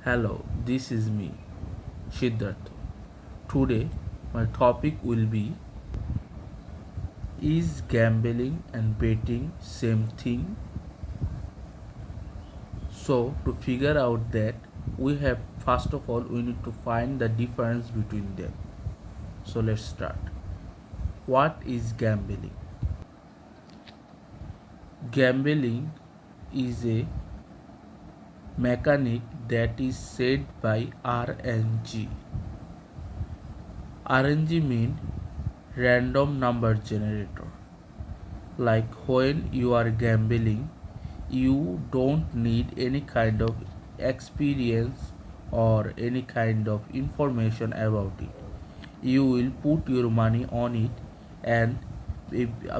Hello, this is me, Siddhartha. Today, my topic will be: Is gambling and betting same thing? So, to figure out that, we have first of all we need to find the difference between them. So, let's start. What is gambling? Gambling is a mechanic that is said by RNG. RNG means random number generator. Like when you are gambling, you don't need any kind of experience or any kind of information about it. You will put your money on it, and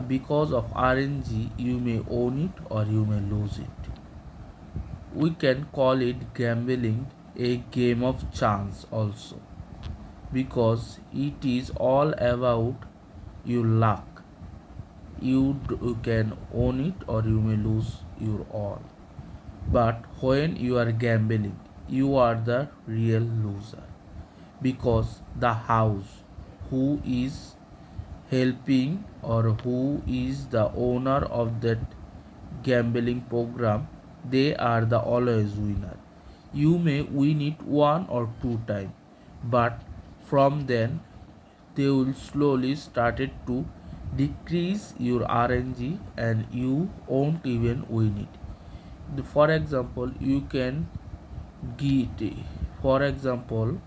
because of RNG, you may own it or you may lose it. We can call it gambling a game of chance also, because it is all about your luck. You can own it or you may lose your all. But when you are gambling, you are the real loser, because the house who is helping or who is the owner of that gambling program, they are the always winner. You may win it one or two times, but from then they will slowly started to decrease your RNG and you won't even win it. For example, you can get, for example,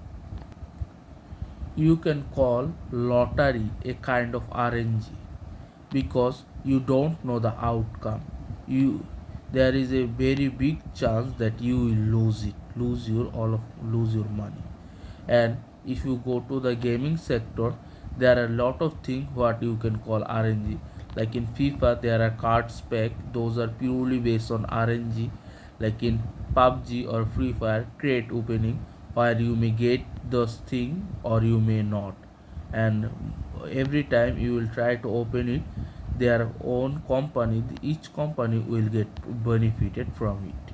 you can call lottery a kind of RNG, because you don't know the outcome. You There is a very big chance that you will lose it, lose your money. And if you go to the gaming sector, there are a lot of things what you can call RNG. Like in FIFA, there are cards pack; those are purely based on RNG. Like in PUBG or Free Fire, crate opening, where you may get those thing or you may not. And every time you will try to open it, their own company, each company will get benefited from it.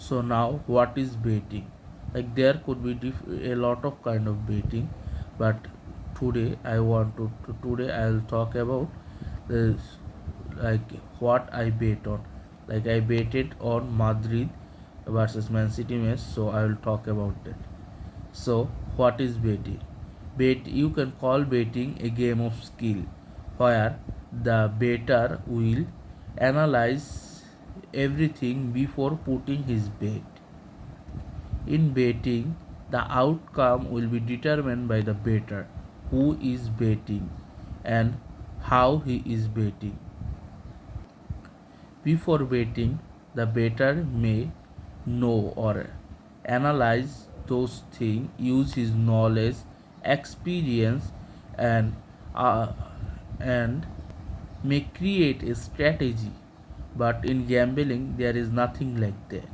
So now, what is baiting? Like there could be a lot of kind of baiting, but today I'll talk about this, like what I bet on. Like I baited on Madrid versus Man City match, so I will talk about that. So what is baiting? You can call baiting a game of skill, where the batter will analyze everything before putting his bet. In betting, the outcome will be determined by the bettor, who is betting and how he is betting. Before betting, the bettor may know or analyze those things, use his knowledge, experience, and uh, and may create a strategy. But in gambling, there is nothing like that.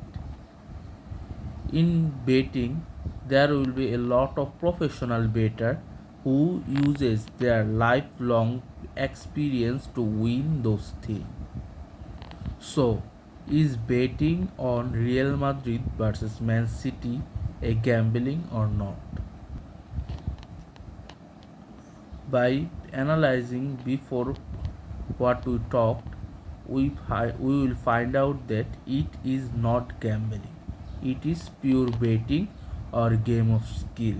In betting, there will be a lot of professional bettor who uses their lifelong experience to win those things. So, is betting on Real Madrid versus Man City a gambling or not? By analyzing before what we talked, we will find out that it is not gambling. It is pure betting or game of skill.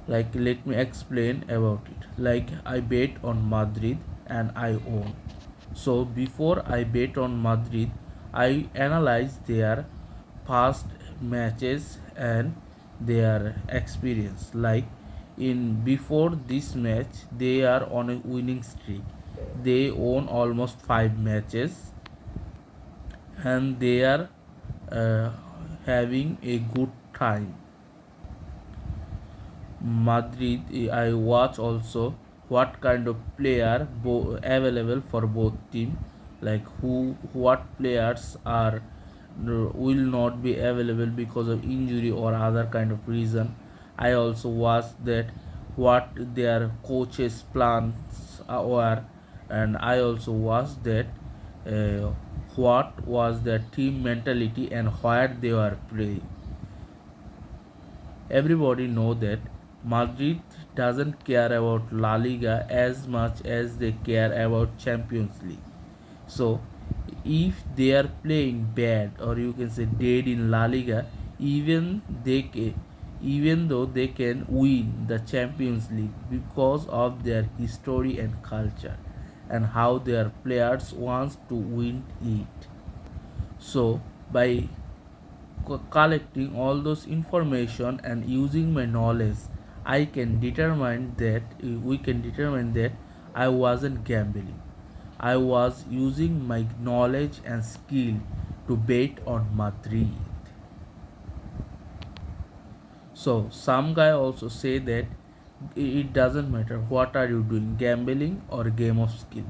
Like let me explain about it. Like I bet on Madrid and I own. So before I bet on Madrid, I analyze their past matches and their experience. Like in before this match, they are on a winning streak. They own almost 5 matches and they are uh, having a good time. Madrid, I watch also what kind of player available for both team, like what players are will not be available because of injury or other kind of reason. I also watch that what their coaches plans are, and I also watch that uh, what was their team mentality and where they were playing. Everybody know that Madrid doesn't care about La Liga as much as they care about Champions League. So if they are playing bad or you can say dead in La Liga, even though they can win the Champions League because of their history and culture and how their players wants to win it. So by collecting all those information and using my knowledge, we can determine that I wasn't gambling. I was using my knowledge and skill to bet on Madrid. So some guy also say that it doesn't matter what are you doing, gambling or game of skill.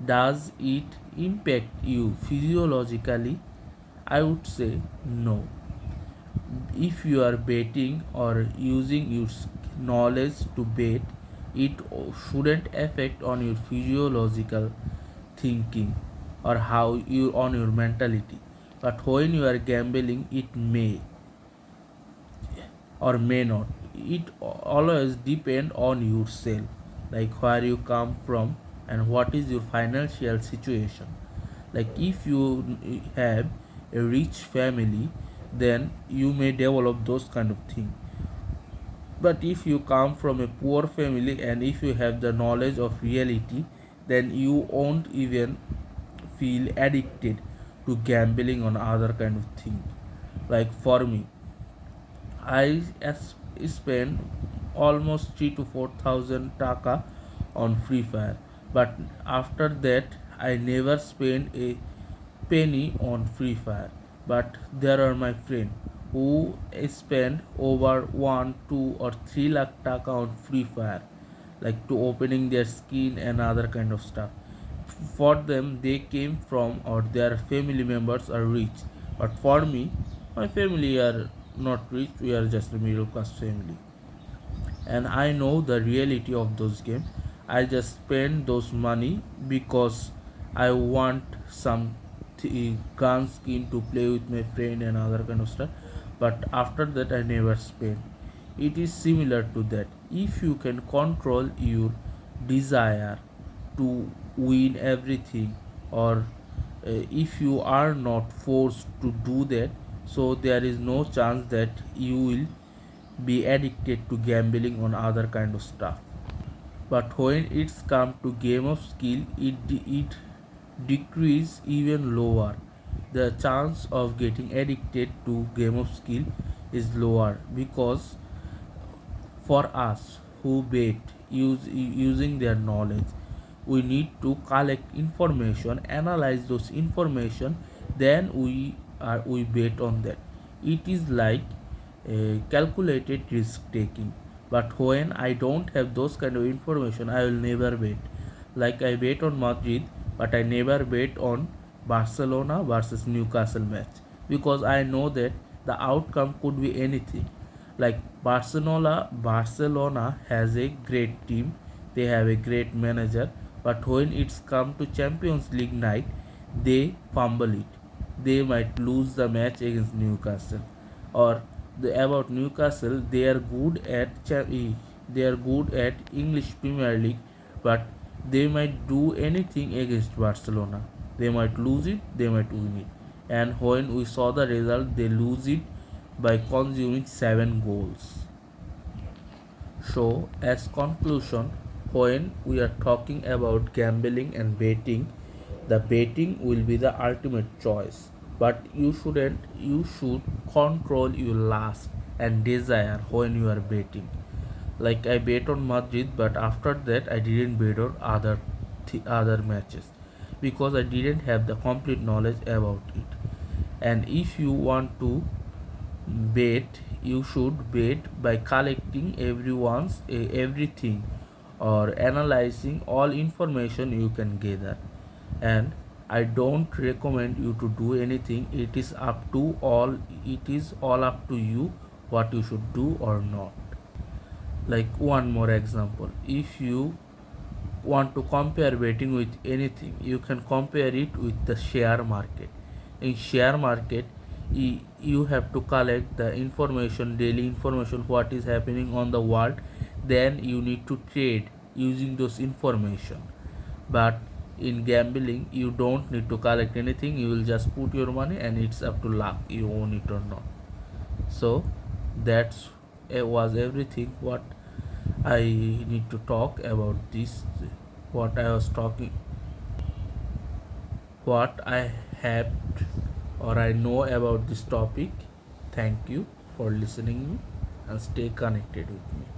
Does it impact you physiologically? I would say no. If you are betting or using your knowledge to bet, it shouldn't affect on your physiological thinking or how you on your mentality. But when you are gambling, it may or may not. It always depend on yourself, like where you come from and what is your financial situation. Like if you have a rich family, then you may develop those kind of thing. But if you come from a poor family and if you have the knowledge of reality, then you won't even feel addicted to gambling on other kind of thing. Like for me, spend almost 3 to 4 thousand taka on Free Fire, but after that I never spent a penny on Free Fire. But there are my friend who spend over 1, 2 or 3 lakh taka on Free Fire, like to opening their skin and other kind of stuff. For them, they came from or their family members are rich, but for me, my family are not rich. We are just a middle class family, and I know the reality of those games. I just spend those money because I want some gun skin to play with my friend and other kind of stuff. But after that, I never spend. It is similar to that. If you can control your desire to win everything, or if you are not forced to do that, so there is no chance that you will be addicted to gambling on other kind of stuff. But when it's come to game of skill, it decrease even lower. The chance of getting addicted to game of skill is lower, because for us who bet using their knowledge, we need to collect information, analyze those information, then we bet on that. It is like a calculated risk taking. But when I don't have those kind of information, I will never bet. Like I bet on Madrid, but I never bet on Barcelona versus Newcastle match, because I know that the outcome could be anything. Like Barcelona has a great team, they have a great manager, but when it's come to Champions League night, they fumble it. They might lose the match against Newcastle. Or about Newcastle, they are good at English Premier League, but they might do anything against Barcelona. They might lose it, they might win it. And when we saw the result, they lose it by consuming 7 goals. So, as conclusion, when we are talking about gambling and betting, the betting will be the ultimate choice. But you should control your lust and desire when you are betting. Like I bet on Madrid, but after that I didn't bet on other matches, because I didn't have the complete knowledge about it. And if you want to bet, you should bet by collecting everything or analyzing all information you can gather. And I don't recommend you to do anything. It is all up to you what you should do or not. Like one more example, if you want to compare betting with anything, you can compare it with the share market. In share market, you have to collect the information, daily information, what is happening on the world. Then you need to trade using those information. But in gambling, you don't need to collect anything. You will just put your money and it's up to luck, you own it or not. So that's was everything what I need to talk about this, what I was talking, what I have or I know about this topic. Thank you for listening me and stay connected with me.